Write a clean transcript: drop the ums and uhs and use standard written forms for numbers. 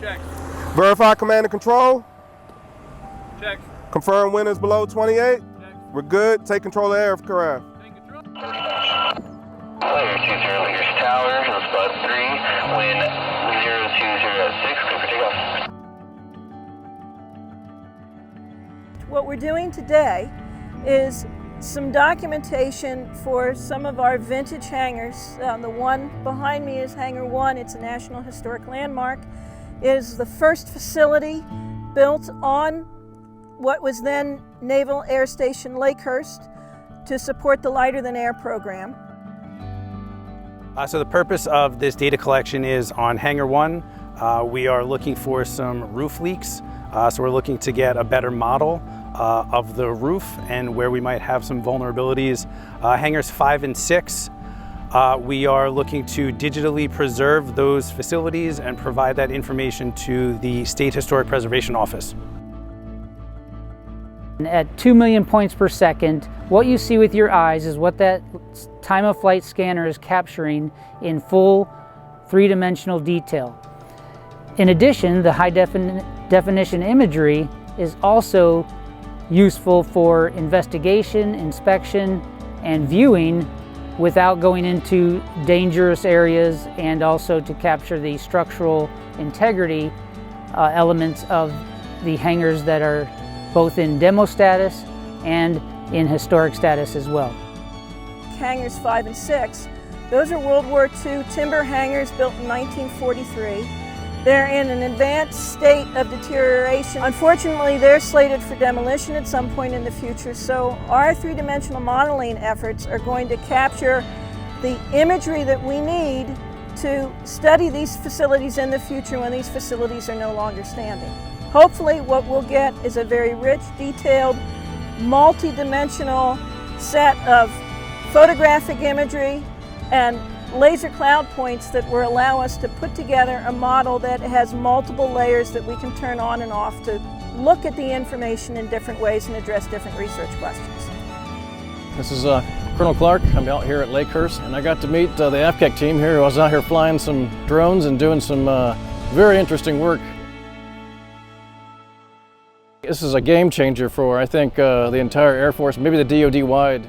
Check. Verify command and control. Check. Confirm wind is below 28. Check. We're good. Take control of the aircraft. Take control. Layer 20 Lakers Tower, spot 3, wind 020 at 6, clear for takeoff. What we're doing today is some documentation for some of our vintage hangars. The one behind me is Hangar 1. It's a National Historic Landmark. It is the first facility built on what was then Naval Air Station Lakehurst to support the lighter than air program. So the purpose of this data collection is on Hangar 1. We are looking for some roof leaks. So we're looking to get a better model of the roof and where we might have some vulnerabilities. Hangars 5 and 6, we are looking to digitally preserve those facilities and provide that information to the State Historic Preservation Office. At 2 million points per second, what you see with your eyes is what that time of flight scanner is capturing in full three-dimensional detail. In addition, the high definition imagery is also useful for investigation, inspection, and viewing without going into dangerous areas, and also to capture the structural integrity elements of the hangars that are both in demo status and in historic status as well. Hangars 5 and 6, those are World War II timber hangars built in 1943. They're in an advanced state of deterioration. Unfortunately, they're slated for demolition at some point in the future, so our three-dimensional modeling efforts are going to capture the imagery that we need to study these facilities in the future when these facilities are no longer standing. Hopefully what we'll get is a very rich, detailed, multi-dimensional set of photographic imagery and laser cloud points that will allow us to put together a model that has multiple layers that we can turn on and off to look at the information in different ways and address different research questions. This is Colonel Clark. I'm out here at Lakehurst, and I got to meet the AFCEC team here. I was out here flying some drones and doing some very interesting work. This is a game changer for, I think, the entire Air Force, maybe the DoD wide.